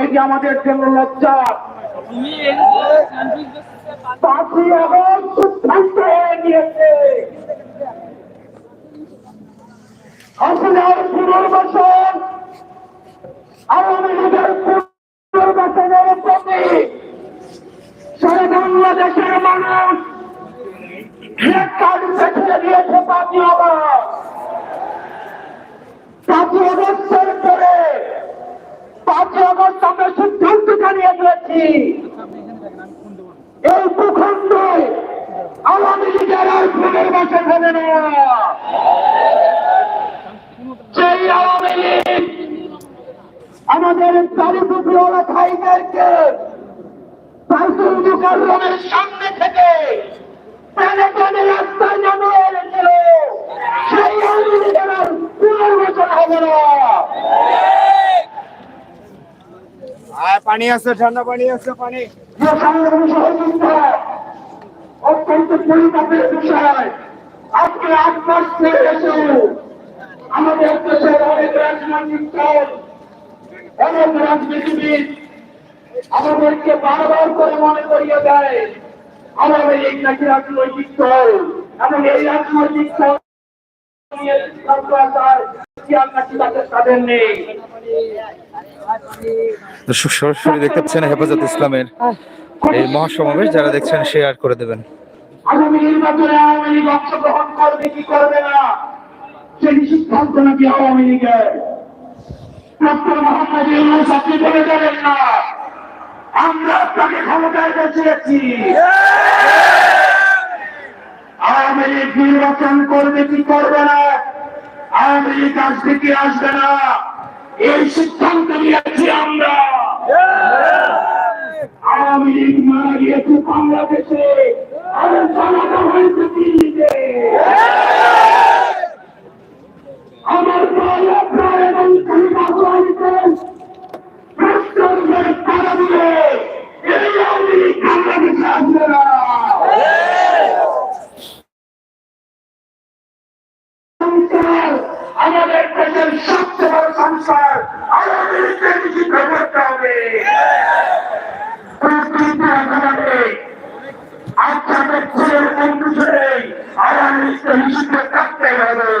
এটি আমাদের জন্য লজ্জা। 5ই আগস্ট সিদ্ধান্ত হয়ে গিয়েছে হাসিনার পুনর্বাসন আওয়ামী লীগের পুনর্বাসনের প্রতি সারা বাংলাদেশের মানুষ ছেড়ে দিয়েছে। 5ই আগস্টের পরে 5ই আগস্ট আমরা সিদ্ধান্ত জানিয়ে দিয়েছি এই ভূখণ্ডে আওয়ামী লীগের আর পুনর্বাসন হবে না। সেই আওয়ামী লীগ আমাদের চারিপুটিওয়ালা ভাইদেরকে বাইতুল মুকাররমের সামনে থেকে প্রাণে প্রাণে রাস্তায় নামিয়ে এনেছিল। সেই আওয়ামী লীগের আর পুনর্বাসন হবে না। পানি আছে, ঠান্ডা পানি আছে, পানি অত্যন্ত পরিতাপের বিষয়। আজকে 8 মাস হয়ে গেছে আমাদের দেশের অনেক রাজনৈতিক দল অনেক রাজনীতিবিদ আমাদেরকে বারবার করে মনে করিয়ে দেয় আওয়ামী লীগ নাকি রাজনৈতিক দল এবং এই রাজনৈতিক দল দর্শক সরাসরি দেখতে পাচ্ছেন হেফাজত ইসলামের এই মহাসমাবেশ, যারা দেখছেন শেয়ার করে দেবেন। আগামী নির্বাচনে আওয়ামী লীগ অংশগ্রহণ করবে কি করবে না সেই সিদ্ধান্ত নাকি আওয়ামী লীগের। ডক্টর মোহাম্মদ ইউনূস আপনি বলে যাবেন না আমরা আপনাকে ক্ষমতায় বসিয়েছি। আওয়ামী লীগ নির্বাচন করবে কি করবে না, আওয়ামী লীগ আসবে কি আসবে না, এই সিদ্ধান্ত নিয়েছি আমরা। আওয়ামী লীগ মারা গিয়েছে বাংলাদেশে, আর জানানো হয়েছে দিল্লিতে। আমার প্রায় আপনার এবং তারা দিলে এই আওয়ামী লীগ বাংলাদেশে আসবে না। আমাদের দেশের সবচেয়ে বড় সংসার আওয়ামী লীগকে নিষিদ্ধ করতে হবে। আপনাদের ছেলের বন্ধু ছেড়ে আওয়ামী লীগকে নিষিদ্ধ করতে হবে।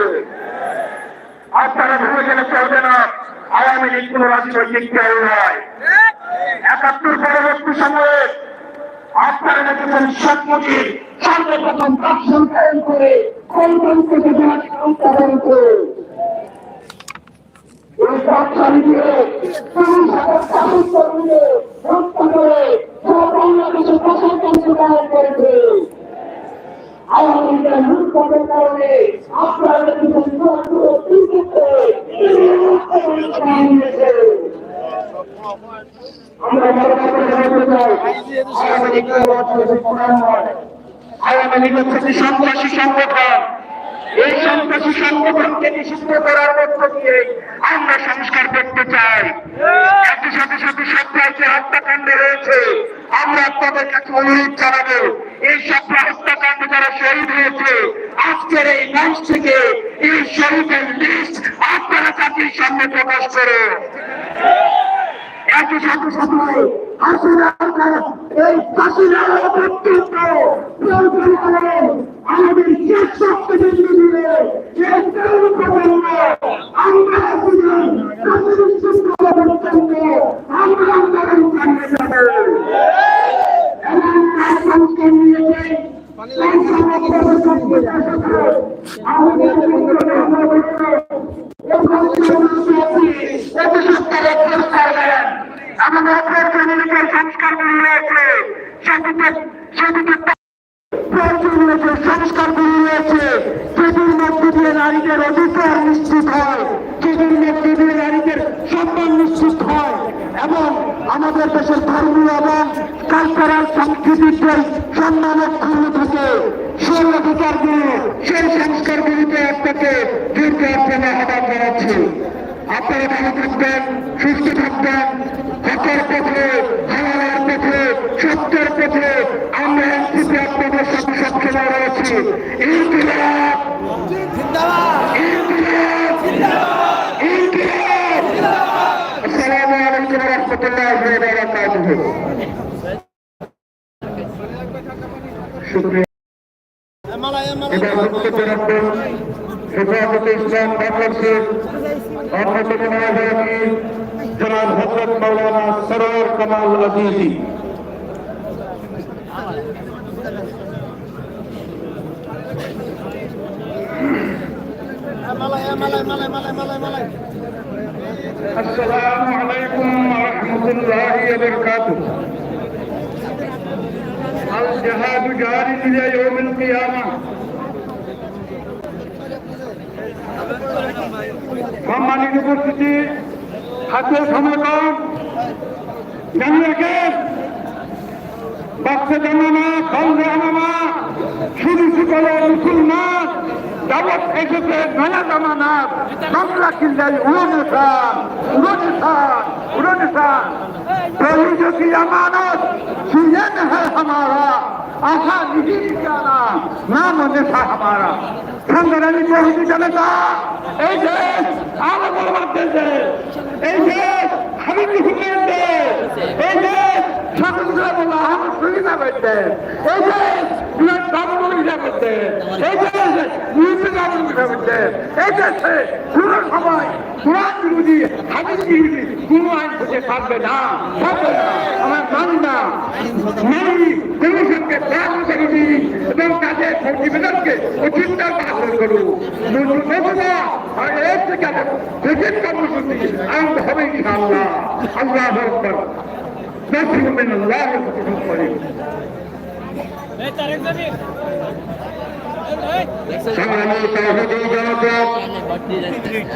আপনারা ভেবে গেলে চলবে না আওয়ামী লীগ কোন রাজনৈতিক দল নয়। ৭১ পরবর্তী সময়ে আপনারা দেখেছেন শেখ মুজিব সর্বপ্রথম ভাষণ প্রেরণ করে গণতন্ত্রকে অংশগ্রহণ করে এই ভাষণ দিয়ে হত্যা করে বাংলাদেশের প্রশাসনকে পালন করেছে। আওয়ামী লীগের লুটপাটের কারণে আপনারা দেখেছেন আওয়ামী লীগ হচ্ছে সন্ত্রাসী সংগঠন। এই সন্ত্রাসী সংগঠনকে নিষিদ্ধ করার মধ্য দিয়ে আমরা সংস্কার করতে চাই। একই সাথে সাথে সপ্তাহে হত্যাকাণ্ড হয়েছে, আমরা আপনাদের কাছে অনুরোধ জানাবো এই সপ্তাহ হত্যাকাণ্ড যারা শহীদ হয়েছে আজকের এই মঞ্চ থেকে এই শহীদের লিস্ট আপনারা জাতির সামনে প্রকাশ করে একই সাথে সাথে এই ফাঁসির আমাদের শেষ শক্তি বিন্দু দিলে আমরা সংস্কারগুলি রয়েছে যেটির মধ্যে দিয়ে নারীদের অধিকার নিশ্চিত হয়, যেটির মধ্যে দিয়ে নারীদের সম্মান নিশ্চিত হয় এবং আমাদের দেশের ধর্মীয় এবং কালচারাল সংস্কৃতির যে সম্মান অক্ষুণ্ণ থাকে সেই অধিকার দিয়ে সেই সংস্কারগুলিতে আপনাকে দীর্ঘ প্রেমে আহ্বান জানাচ্ছি। আপনারা ভালো থাকবেন, সুস্থ থাকবেন, হকের পথে, হালালের পথে, সত্যের পথে আমরা এনসিপি আপনাদের সাথে সবসময় রয়েছি। ইনকিলাব ইনকিলাব ইনকিলাব। আসসালামু আলাইকুম ওয়া রাহমাতুল্লাহ। রহমতুল্লাহি ওয়া বারাকাতুহু। শুকরিয়া। এবার বক্তব্য রাখবেন হেফাজতে ইসলাম বাংলাদেশের অন্যতম নায়ক জনাব হযরত মাওলানা সরওয়ার কামাল আজিজি। আসসালামু আলাইকুম ওয়া রাহমাতুল্লাহি ওয়া বারাকাতুহু। আল জিহাদু জারিন ইলা ইয়াউমিল কিয়ামাহ। সম্মানিত উপস্থিতি, হাতে সমাগম, জানিয়ে রাখেন বাচ্চা জানানা কলবে আনামা শুধু সকলে মুসলমান দাওয়াত এসেছে নয়া জামানার বাংলা কিল্লাই उड़ानिशान शहीद की अमानत सीएन है हमारा आशा निधि निशाना नाम निशा हमारा संग्रामी शहीद जनता এই দেশ আলো বরবাদের দেশ, এই দেশ হাবিবুল হুসেন দেশ, এই দেশ স্বাধীনতা আহমদ শহীদের দেশ, এই দেশ বিরাট দামুল হিসাবের দেশ, এই দেশ মুহিবুর দামুল হিসাবের দেশ, এই দেশে পুরো সবাই কোরআন বিরোধী হাদিস বিরোধী কোনো আইন থেকে থাকবে না, থাকবে না। আমার মানি না, মানি কমিশনকে ব্যায়াম করে দিই এবং তাদের প্রতিবেদনকে অচিন্তার পালন করুন। আর এর থেকে প্রেজেন্ট কর্মসূচি আনন্দ হবে ইনশাআল্লাহ। আল্লাহু আকবার। নাসরুম মিনাল্লাহি ওয়া ফাতহুন করিম। সংগ্রামী তাওহীদি জনতা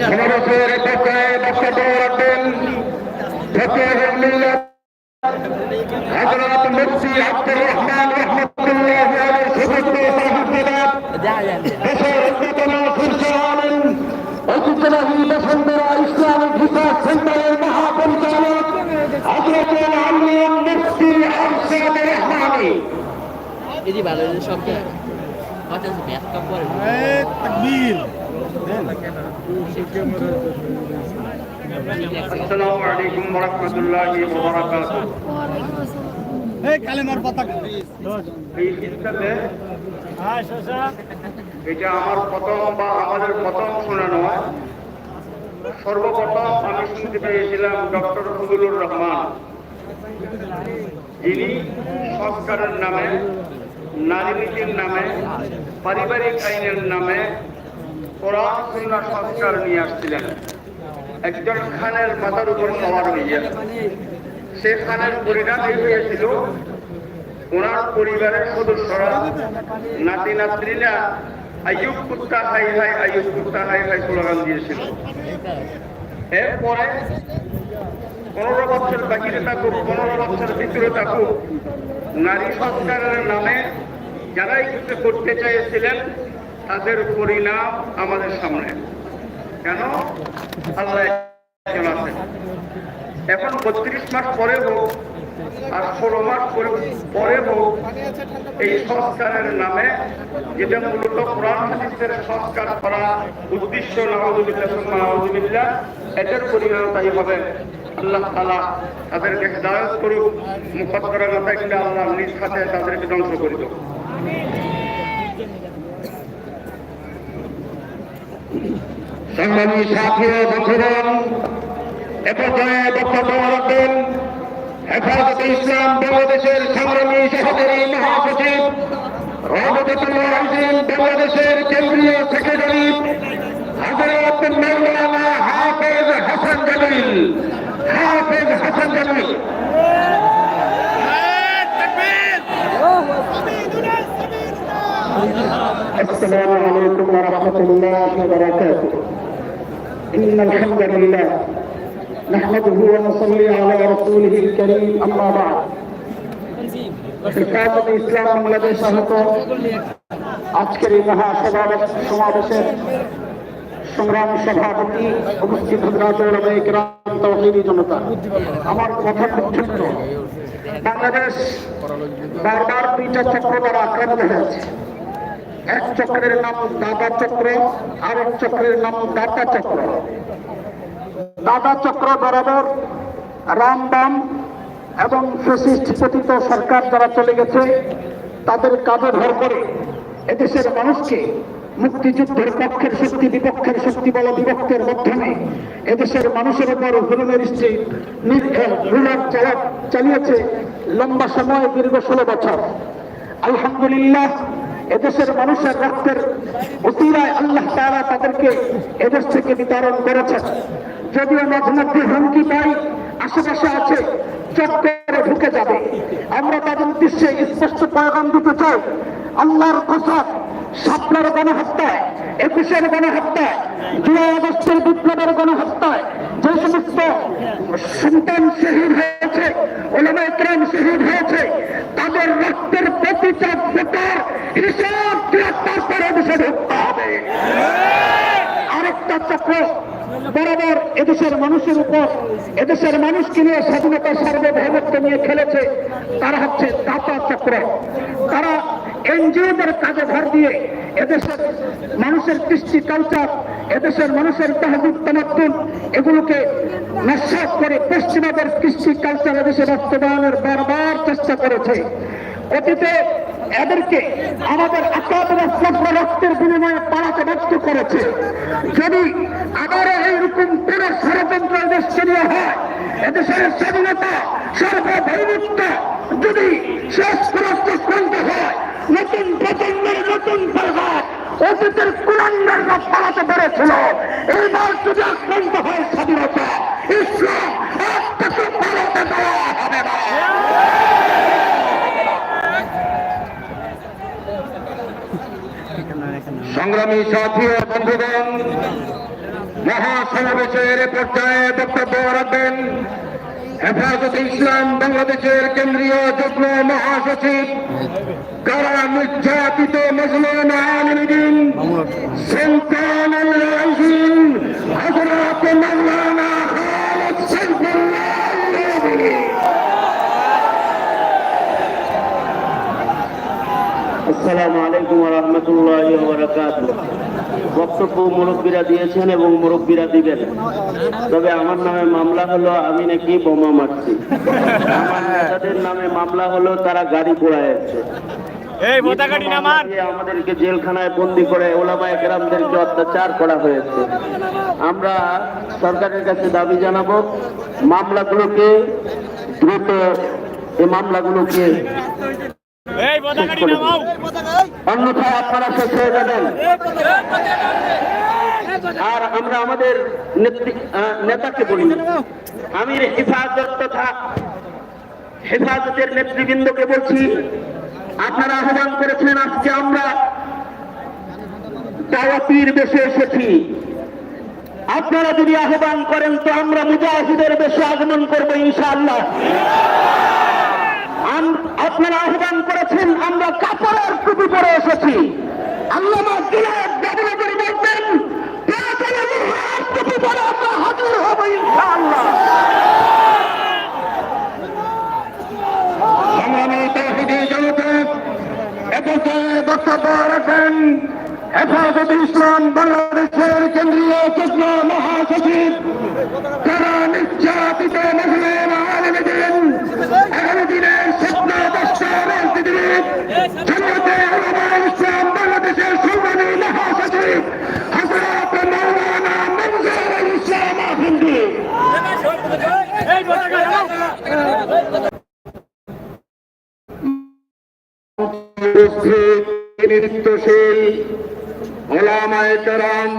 সমাবেশের পক্ষে বক্তব্য রাখবেন ফকিহুল মিল্লাত হযরত মুফতি আব্দুর রহমান রাহমাতুল্লাহি আলাইহি সুবহানাহু দেশের অন্যতম শীর্ষ আলেম ঐতিহ্যবাহী বসুন্ধরা ইসলামিক রিসার্চ সেন্টারের মহাপরিচালক হযরত আল্লামা মুফতি আরশাদ রহমানী। এদি ভালো সব কথা আছে ব্যাক কাপ করে তাকবীর। আসসালামু আলাইকুম ওয়া রাহমাতুল্লাহি ওয়া বারাকাতুহু। এই কালেমার পতাকা এই সিস্টেমে এটা আমার প্রথম বা আমাদের প্রথম শোনানো হয়। সর্বপ্রথম আমি শুনতে পেয়েছিলাম ডক্টর ফজলুর রহমান, যিনি সংস্কারের নামে, নারী নীতির নামে, পারিবারিক আইনের নামে কোরআন সুন্নাহ সংস্কার নিয়ে আসছিলেন। একজন খানের মাথার উপর সওয়ার হইয়া সে খানের পরিণাম এই হয়েছিল ওনার পরিবারের সদস্যরা নাতি নাতনিরা আইয়ুব কুত্তা হাই হাই, আইয়ুব কুত্তা হাই হাই স্লোগান দিয়েছিল। এরপরে 15 বছর বাকিতে থাকুক, 15 বছর ভিতরে থাকুক, নারী সংস্কারের নামে যারাই কিছু করতে চেয়েছিলেন তাদের পরিণাম আমাদের সামনে। কেন? আল্লাহ একজন আছেন। এখন 32 মাস পরে হোক আর 16 মাস পরে হোক, এই সংস্কারের নামে যেটা মূলত কোরআন হাদিসের সংস্কার করা উদ্দেশ্য, নাউযুবিল্লাহ, এটার পরিণাম তাই হবে। আল্লাহ তাআলা তাদেরকে হেদায়েত করুক। মুকদ্দরা না থাকলে আল্লাহ নিজ হাতে তাদেরকে ধ্বংস করে দেব। সংগ্রামী সাথী ও বন্ধুগণ, এ পর্যায়ে বক্তব্য রাখবেন হেফাজতে ইসলাম বাংলাদেশের সংগ্রামী সহকারী মহাসচিব, রহমতুল আজিম বাংলাদেশের কেন্দ্রীয় সেক্রেটারি হযরত মাওলানা হাফেজ হাসান জামিল। হাফেজ হাসান জামিল। السلام عليكم ورحمة الله وبركاته. إن الحمد لله نحمده ونصلي على رسوله الكريم. أما بعد، হেফাজত ইসলাম বাংলাদেশ আহত আজকের এই সমাবেশের সংগ্রামী সভাপতি, উপস্থিত হযরত উলামায়ে কিরাম, তাওহীদি জনতা, আমার কথা খুব ছোট্ট। বাংলাদেশ বারবার 2টা চক্র দ্বারা আক্রান্ত হয়েছে। এক চক্রের নাম দাদা চক্র, আরেক চক্রের নাম দাতা চক্র। দাদা চক্র বরাবর রামবাম এবং ফ্যাসিস্ট পতিত সরকার যারা চলে গেছে তাদের কাঁধে ভর করে এদেশের মানুষকে মুক্তিযুদ্ধের পক্ষের শক্তি বিপক্ষের শক্তি বল বিভক্তের মাধ্যমে এদেশের মানুষের উপর হুলুমের চালিয়েছে লম্বা সময়, দীর্ঘ 16 বছর। আলহামদুলিল্লাহ, এদেশের মানুষের রক্তের উসিলায় আল্লাহ তাআলা তাদেরকে এদেশ থেকে বিতরণ করেছেন। যদিও মাঝে মধ্যে হুমকি পাই, আশেপাশে আছে, চট করে ঢুকে যাবে। আমরা তাদের উদ্দেশ্যে স্পষ্ট পয়গাম দিতে চাই, আল্লাহর কসম, শাপলার গণহত্যায়, 21-এর গণহত্যায়, 2 আগস্টের বিপ্লবের গণহত্যায় যে সমস্ত সন্তান শহীদ হয়েছে, উলামায়ে কেরাম শহীদ হয়েছে, তাদের রক্তের প্রতিটা ফোঁটার হিসাব 73 করে দেশে ঢুকতে হবে। আরেকটা চক্র বরাবর এদেশের মানুষের উপর, এদেশের মানুষকে নিয়ে স্বাধীনতা সার্বভৌমত্ব নিয়ে খেলেছে, তারা হচ্ছে দাতা চক্র। তারা এনজিওদের কাজে ভর দিয়ে এদেশের মানুষের কৃষ্টি কালচার, এদেশের মানুষের তাহজিব তামাদ্দুন এগুলোকে নস্যাৎ করে পশ্চিমাদের কৃষ্টি কালচার এদেশে বাস্তবায়নের বারবার চেষ্টা করেছে। অতীতে এদেরকে আমাদের রক্তের বিনিময়ে পালাতে ব্যর্থ করেছে। যদি আবারও এইরকম পুরো ষড়যন্ত্র এদেশকে নিয়ে হয়, এদেশের স্বাধীনতা সার্বভৌমত্ব যদি শেষ পর্যন্ত হয়, নতুন প্রজন্মের নতুন প্রভাব অতীতের কুলাঙ্গাররা পালাতে পেরেছিল, এইবার যদি আক্রান্ত হয় স্বাধীনতা, ইসলাম তাকে পালাতে দেওয়া হবে না। সংগ্রামী সাথী ও বন্ধুগণ, মহাসমাবেশের পর্যায়ে বক্তব্য রাখবেন হেফাজতে ইসলাম বাংলাদেশের কেন্দ্রীয় যুগ্ম মহাসচিব, কারা নির্যাতিত মজলুম আলিম দ্বীন সুলতানুল রাইসিন হযরত মাওলানা খালিদ সাইফুল্লাহ আল-নবী। আসসালামু আলাইকুম ওয়া রাহমাতুল্লাহি ওয়া বারাকাতুহু। বক্তব্য মুরব্বীরা দিয়েছেন এবং মুরব্বীরা দিবেন, তবে আমার নামে মামলা হলো আমি নাকি বোমা মারছি, আমার নেতাদের নামে মামলা হলো তারা গাড়ি পোড়াইছে, আমাদেরকে জেলখানায় বন্দি করে ওলামায়ে কেরামদেরকে অত্যাচার করা হয়েছে। আমরা সরকারের কাছে দাবি জানাবো, মামলাগুলোকে দ্রুত, এই মামলাগুলোকে অন্যথায় আপনারা শেষ হয়ে যাবেন। আর আমরা আমাদের নেতাকে বলি, আমি হেফাজত তথা হেফাজতের নেতৃবৃন্দকে বলছি, আপনারা আহ্বান করেছেন, আজকে আমরা দাওয়াতির বেশে এসেছি। আপনারা যদি আহ্বান করেন তো আমরা মুজাহিদের বেশে আগমন করবো ইনশাআল্লাহ। আপনারা আহ্বান করেছেন, আমরা কাপড়ের টুপি পরে এসেছি। আল্লামা জিলাত ব্যবহার করে বলতেন, টুপি পরে আমরা হাজির হব ইনশাআল্লাহ। সংগ্রামী তাওহীদি জনতা, এপর্যায়ে বক্তব্য রাখেন হেফাজতে ইসলাম বাংলাদেশের কেন্দ্রীয় যুগ্ম মহাসচিব, যারা নির্যাতিত মজলুম আলিম দ্বীন, আগামী দিনের স্বপ্নদ্রষ্টা রাজনীতিবিদ, জামায়াতে উলামায়ে ইসলাম বাংলাদেশের সংগ্রামী মহাসচিব হযরত মাওলানা মনজুরুল ইসলাম আফন্দি। উপস্থিত নেতৃত্বশীল উলামায়ে কেরাম,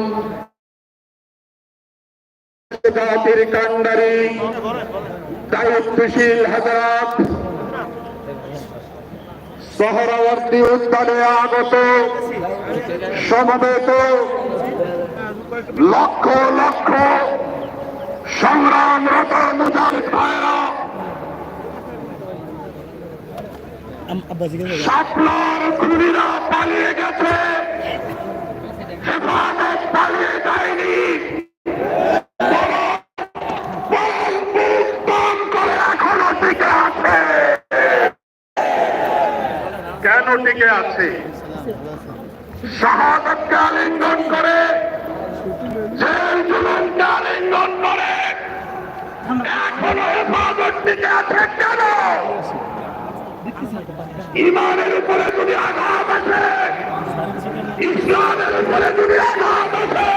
জাতির কান্ডারি, দায়িত্বশীল হযরত, সোহরাওয়ার্দী উদ্যানে আগত সমবেত লক্ষ লক্ষ সংগ্রামরত মুজাহিদ ভাইরা, শাপলার খুনিরা পালিয়ে গেছে, হেফাজত পালিয়ে যায়নি, করে এখনো টিকে আছে। কেন টিকে আছে? শাহাদাতকে আলিঙ্গন করে, জেল জুলুমকে আলিঙ্গন করে এখনো হেফাজত টিকে আছে কেন? ইমানের উপরে যদি আঘাত আছে, ইসলামের উপরে যদি আঘাত আছে,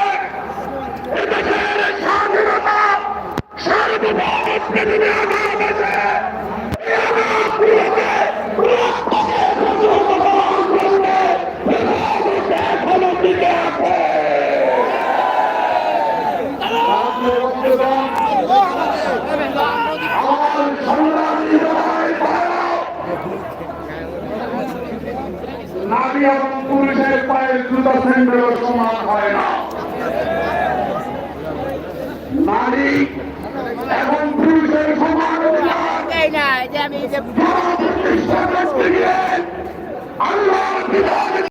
এদেশের স্বাধীনতা সার্বভৌমত্বে যদি আঘাত আছে, এই আঘাতগুলোকে এখনো টিকে আছে। নারী এবং পুরুষের পায়ের জুতা স্যান্ডেলও সমান হয় না। নারী এবং পুরুষের সমান অধিকার আল্লাহর বিধান